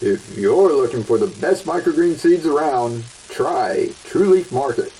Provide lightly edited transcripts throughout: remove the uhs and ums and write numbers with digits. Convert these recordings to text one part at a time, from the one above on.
If you're looking for the best microgreen seeds around, try True Leaf Market.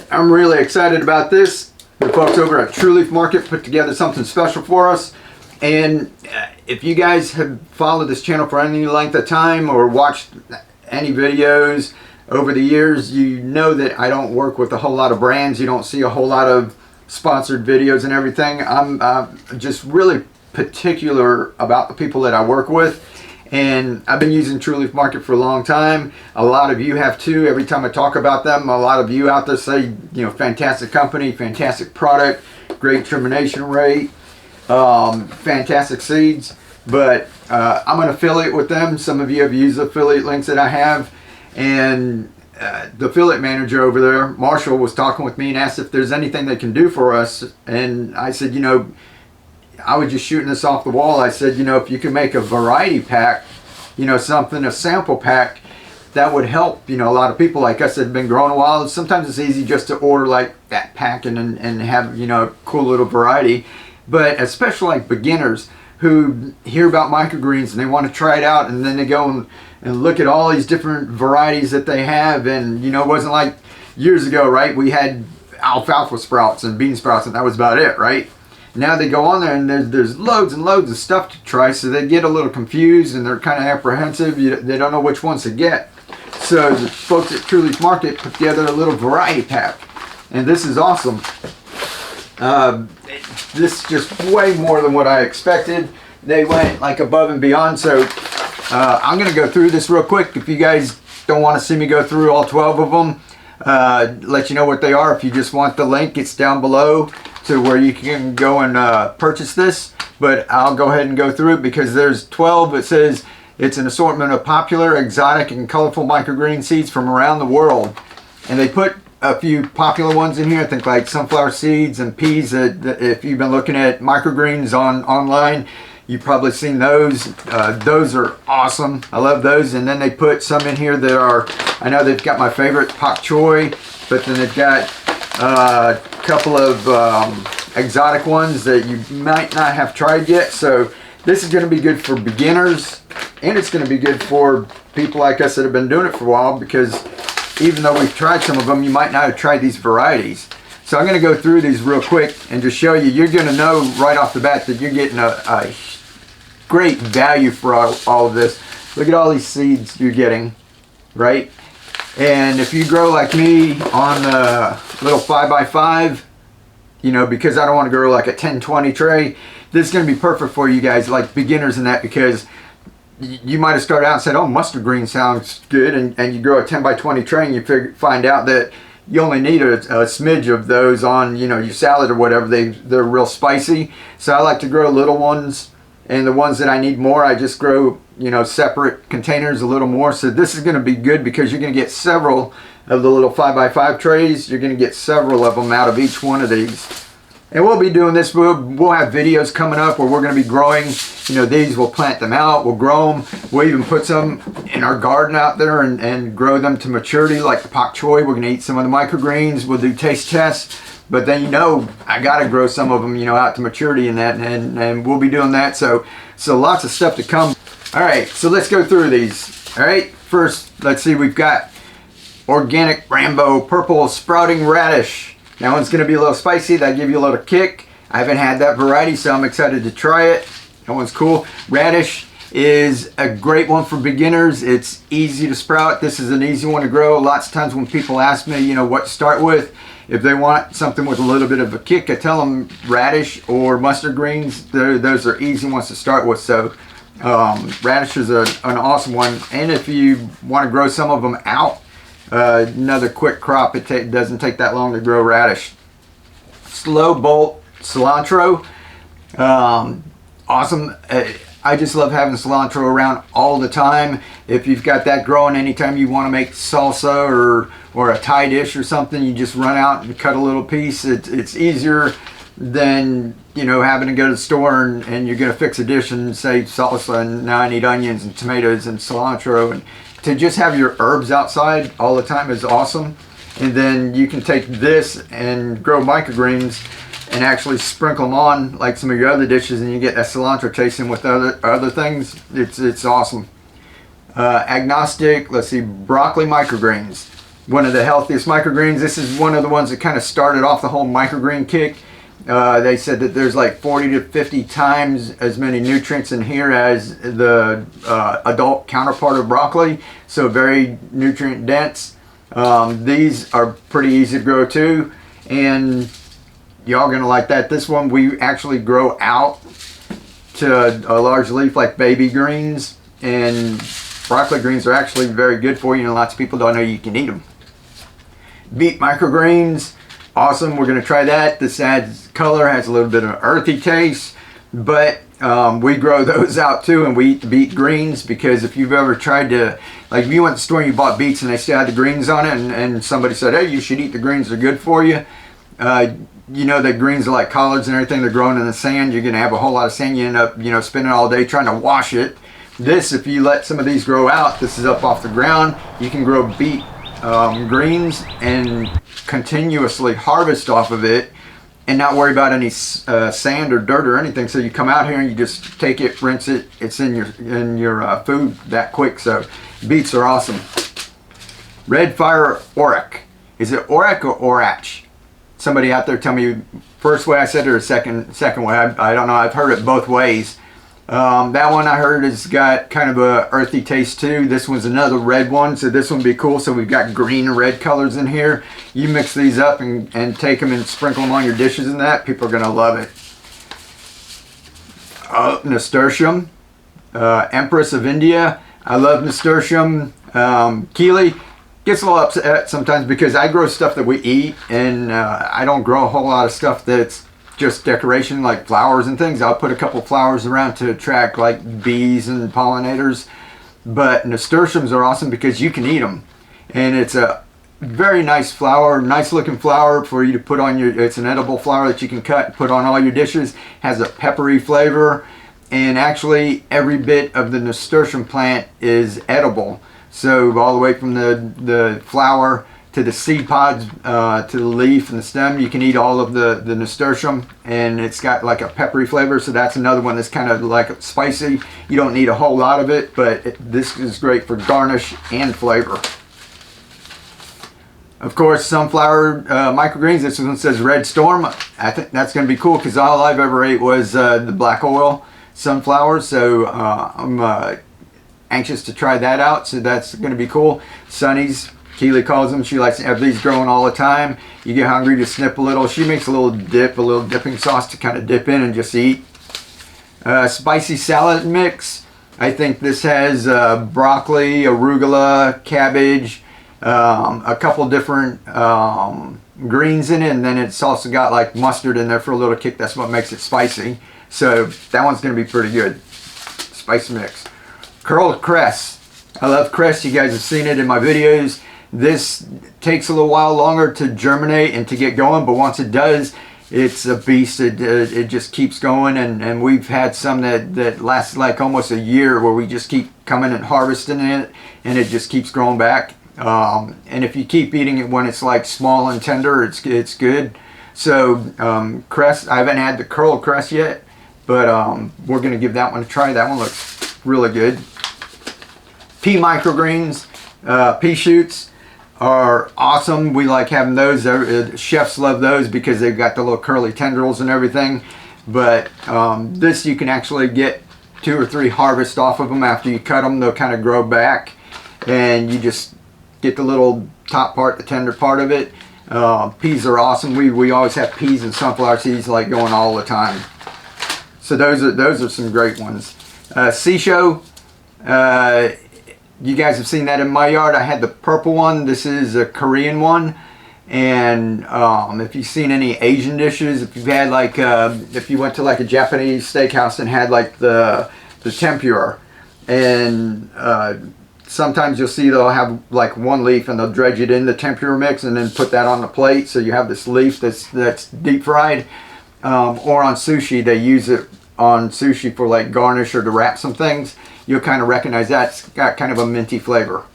I'm really excited about this. The folks over at True Leaf Market put together something special for us. And if you guys have followed this channel for any length of time or watched any videos over the years, you know that I don't work with a whole lot of brands. You don't see a whole lot of sponsored videos and everything. I'm just really particular about the people that I work with. And I've been using True Leaf Market for a long time. A lot of you have too. Every time I talk about them, a lot of you out there say, you know, fantastic company, fantastic product, great termination rate, fantastic seeds. But I'm an affiliate with them. Some of you have used the affiliate links that I have. And the affiliate manager over there, Marshall, was talking with me and asked if there's anything they can do for us. And I said, you know, I was just shooting this off the wall. I said, you know, if you can make a variety pack, you know, something, a sample pack, that would help, you know, a lot of people like us that have been growing a while. Sometimes it's easy just to order like that pack and have, you know, a cool little variety. But especially like beginners who hear about microgreens and they want to try it out, and then they go and look at all these different varieties that they have. And, you know, it wasn't like years ago, right? We had alfalfa sprouts and bean sprouts and that was about it, right? Now they go on there and there's loads and loads of stuff to try, so they get a little confused and they're kind of apprehensive. They don't know which ones to get. So the folks at True Leaf Market put together a little variety pack, and this is awesome. This is just way more than what I expected. They went like above and beyond. So I'm going to go through this real quick. If you guys don't want to see me go through all 12 of them, let you know what they are. If you just want the link, it's down below to where you can go and purchase this. But I'll go ahead and go through it because there's 12. It says it's an assortment of popular, exotic, and colorful microgreen seeds from around the world. And they put a few popular ones in here. I think like sunflower seeds and peas. That if you've been looking at microgreens online, you've probably seen those. Those are awesome. I love those. And then they put some in here that are, I know they've got my favorite, Bok Choy, but then they've got a couple of exotic ones that you might not have tried yet. So this is going to be good for beginners, and it's going to be good for people like us that have been doing it for a while, because even though we've tried some of them, you might not have tried these varieties. So I'm going to go through these real quick and just show you. You're going to know right off the bat that you're getting a great value for all of this. Look at all these seeds you're getting, right? And if you grow like me on a little 5x5, you know, because I don't want to grow like a 10-20 tray, this is going to be perfect for you guys, like beginners in that, because you might have started out and said, oh, mustard green sounds good, and you grow a 10x20 tray and you find out that you only need a smidge of those on, you know, your salad or whatever. They're real spicy. So I like to grow little ones, and the ones that I need more, I just grow, you know, separate containers a little more. So this is going to be good because you're going to get several of the little 5x5 trays. You're going to get several of them out of each one of these. And we'll be doing this. We'll have videos coming up where we're going to be growing, you know, these. We'll plant them out. We'll grow them. We'll even put some in our garden out there and grow them to maturity, like the Bok Choy. We're going to eat some of the microgreens. We'll do taste tests. But then, you know, I got to grow some of them, you know, out to maturity and that, and we'll be doing that. So lots of stuff to come. All right, so let's go through these. All right, first, let's see, we've got organic Rambo purple sprouting radish. That one's going to be a little spicy. That'll give you a little kick. I haven't had that variety, so I'm excited to try it. That one's cool. Radish is a great one for beginners. It's easy to sprout. This is an easy one to grow. Lots of times when people ask me, you know, what to start with, if they want something with a little bit of a kick, I tell them radish or mustard greens. Those are easy ones to start with. So Radish is an awesome one, and if you want to grow some of them out, another quick crop. It doesn't take that long to grow radish. Slow bolt cilantro, awesome. I just love having cilantro around all the time. If you've got that growing, anytime you want to make salsa or a Thai dish or something, you just run out and cut a little piece. It's easier than, you know, having to go to the store and you're going to fix a dish and say salsa, and now I need onions and tomatoes and cilantro. And to just have your herbs outside all the time is awesome. And then you can take this and grow microgreens and actually sprinkle them on like some of your other dishes, and you get that cilantro tasting with other things. It's awesome. Agnostic, let's see, broccoli microgreens. One of the healthiest microgreens. This is one of the ones that kind of started off the whole microgreen kick. They said that there's like 40 to 50 times as many nutrients in here as the adult counterpart of broccoli, so very nutrient dense. These are pretty easy to grow too, and y'all gonna like that. This one we actually grow out to a large leaf like baby greens, and broccoli greens are actually very good for you, and lots of people don't know you can eat them. Beet microgreens, awesome. We're gonna try that. This adds color, has a little bit of an earthy taste, but we grow those out too, and we eat the beet greens, because if you've ever tried to, like if you went to the store and you bought beets and they still had the greens on it, and somebody said, hey, you should eat the greens, they're good for you. You know that greens are like collards and everything. They're growing in the sand. You're going to have a whole lot of sand. You end up, you know, spending all day trying to wash it. This, if you let some of these grow out, this is up off the ground. You can grow beet greens and continuously harvest off of it and not worry about any sand or dirt or anything. So you come out here and you just take it, rinse it. It's in your food that quick. So beets are awesome. Red Fire Orach. Is it Orach or Orach? Somebody out there tell me first way I said it or second way. I don't know. I've heard it both ways. That one I heard has got kind of a earthy taste too. This one's another red one, so this one would be cool. So we've got green and red colors in here. You mix these up and take them and sprinkle them on your dishes and that. People are going to love it. Nasturtium, Empress of India. I love nasturtium. Keely gets a little upset sometimes because I grow stuff that we eat, and I don't grow a whole lot of stuff that's just decoration like flowers and things. I'll put a couple flowers around to attract like bees and pollinators, but nasturtiums are awesome because you can eat them, and it's a very nice flower, nice looking flower for you to put on your, it's an edible flower that you can cut and put on all your dishes. Has a peppery flavor, and actually every bit of the nasturtium plant is edible. So all the way from the flower to the seed pods, to the leaf and the stem, you can eat all of the nasturtium, and it's got like a peppery flavor. So that's another one that's kind of like spicy. You don't need a whole lot of it, but this is great for garnish and flavor. Of course, sunflower microgreens. This one says Red Storm. I think that's going to be cool because all I've ever ate was the black oil sunflowers. So I'm anxious to try that out, so that's going to be cool. Sunnies, Keely calls them. She likes to have these growing all the time. You get hungry to snip a little. She makes a little dip, a little dipping sauce to kind of dip in and just eat. Spicy salad mix. I think this has broccoli, arugula, cabbage, a couple different greens in it, and then it's also got like mustard in there for a little kick. That's what makes it spicy. So that one's going to be pretty good. Spice mix. Curled cress. I love cress. You guys have seen it in my videos. This takes a little while longer to germinate and to get going, but once it does, it's a beast. It just keeps going, and we've had some that last like almost a year where we just keep coming and harvesting it, and it just keeps growing back. And if you keep eating it when it's like small and tender, it's good. So cress, I haven't had the curled cress yet, but we're going to give that one a try. That one looks really good. Pea microgreens, pea shoots are awesome. We like having those. Chefs love those because they've got the little curly tendrils and everything. But this you can actually get 2 or 3 harvests off of them after you cut them. They'll kind of grow back, and you just get the little top part, the tender part of it. Peas are awesome. We always have peas and sunflower seeds like going all the time. So those are some great ones. Seashell. You guys have seen that in my yard. I had the purple one. This is a Korean one. And if you've seen any Asian dishes, if you've had like, if you went to like a Japanese steakhouse and had like the tempura, and sometimes you'll see they'll have like one leaf and they'll dredge it in the tempura mix and then put that on the plate. So you have this leaf that's deep fried. Or on sushi, they use it on sushi for like garnish or to wrap some things. You'll kind of recognize that. It's got kind of a minty flavor.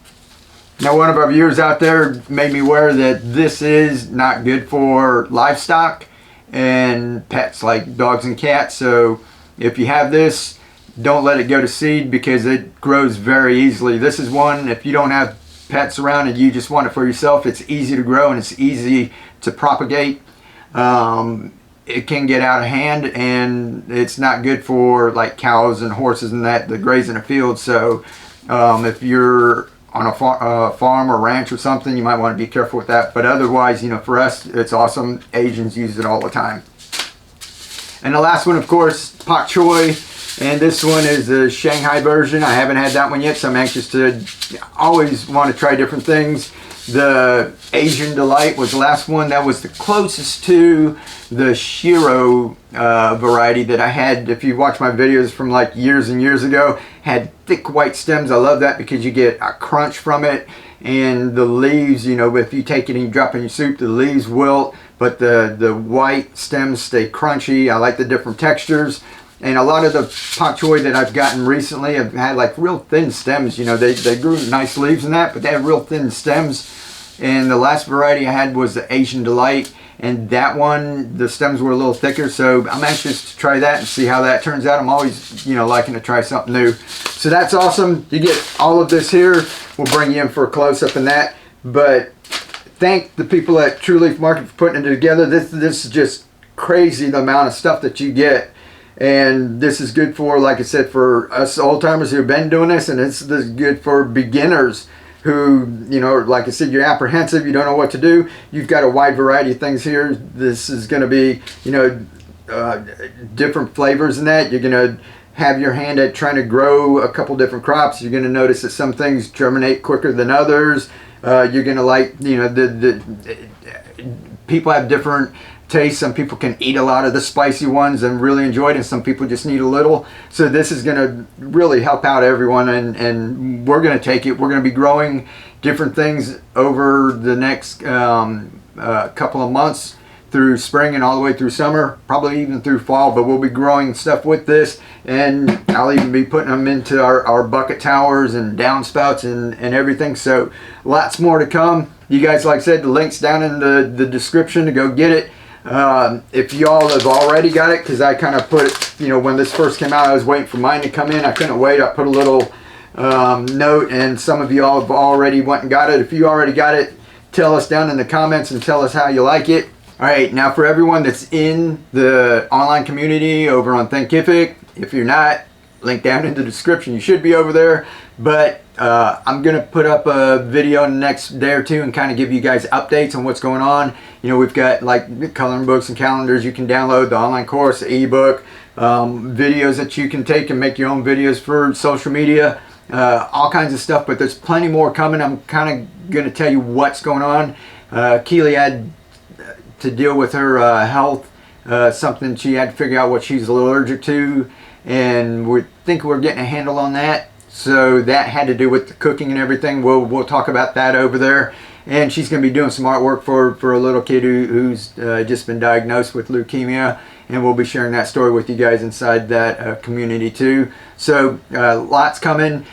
Now, one of our viewers out there made me aware that this is not good for livestock and pets like dogs and cats. So if you have this, don't let it go to seed because it grows very easily. This is one, if you don't have pets around and you just want it for yourself, it's easy to grow and it's easy to propagate. It can get out of hand, and it's not good for like cows and horses and that graze in a field. So if you're on a farm or ranch or something, you might want to be careful with that. But otherwise, you know, for us, it's awesome. Asians use it all the time. And the last one, of course, Bok Choy. And this one is the Shanghai version. I haven't had that one yet, so I'm anxious to always want to try different things. The Asian Delight was the last one. That was the closest to the Shiro variety that I had. If you watch my videos from like years and years ago, had thick white stems. I love that because you get a crunch from it. And the leaves, you know, if you take it and you drop it in your soup, the leaves wilt, but the white stems stay crunchy. I like the different textures. And a lot of the Bok Choy that I've gotten recently have had like real thin stems. You know, they grew nice leaves and that, but they have real thin stems. And the last variety I had was the Asian Delight. And that one, the stems were a little thicker. So I'm anxious to try that and see how that turns out. I'm always, you know, liking to try something new. So that's awesome. You get all of this here. We'll bring you in for a close-up in that. But thank the people at True Leaf Market for putting it together. This is just crazy, the amount of stuff that you get. And this is good for, like I said, for us old timers who've been doing this, and this is good for beginners who, you know, like I said, you're apprehensive, you don't know what to do. You've got a wide variety of things here. This is going to be, you know, different flavors in that. You're going to have your hand at trying to grow a couple different crops. You're going to notice that some things germinate quicker than others. You're going to like, you know, the people have different taste. Some people can eat a lot of the spicy ones and really enjoy it, and some people just need a little. So this is going to really help out everyone, and we're going to take it. We're going to be growing different things over the next couple of months through spring and all the way through summer, probably even through fall, but we'll be growing stuff with this, and I'll even be putting them into our bucket towers and downspouts and everything. So lots more to come. You guys, like I said, the link's down in the description to go get it. If y'all have already got it, because I kind of put, you know, when this first came out, I was waiting for mine to come in. I couldn't wait. I put a little note, and some of y'all have already went and got it. If you already got it, tell us down in the comments and tell us how you like it. All right, now for everyone that's in the online community over on Thinkific, if you're not, link down in the description. You should be over there, but I'm gonna put up a video in the next day or two and kind of give you guys updates on what's going on. You know, we've got like coloring books and calendars you can download, the online course, the ebook, videos that you can take and make your own videos for social media, all kinds of stuff, but there's plenty more coming. I'm kind of gonna tell you what's going on. Keely had to deal with her health, something she had to figure out what she's allergic to, and we think we're getting a handle on that. So that had to do with the cooking and everything. We'll talk about that over there. And she's going to be doing some artwork for a little kid who's just been diagnosed with leukemia, and we'll be sharing that story with you guys inside that community too. So lots coming.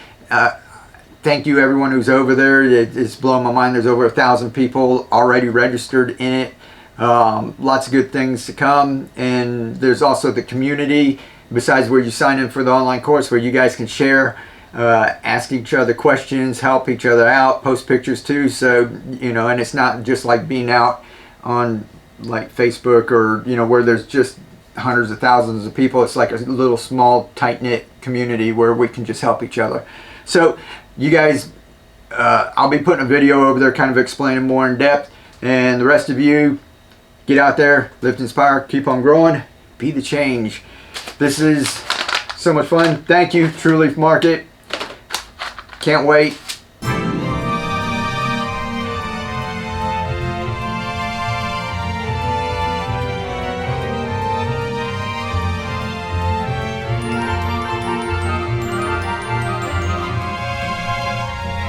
Thank you everyone who's over there. It's blowing my mind. There's over 1,000 people already registered in it. Lots of good things to come. And there's also the community, besides where you sign in for the online course, where you guys can share, ask each other questions, help each other out, post pictures too. So, you know, and it's not just like being out on like Facebook or, you know, where there's just hundreds of thousands of people. It's like a little small tight-knit community where we can just help each other. So you guys, I'll be putting a video over there kind of explaining more in depth, and the rest of you, get out there, live, inspire, keep on growing, be the change. This is So much fun. Thank you, True Leaf Market. Can't wait.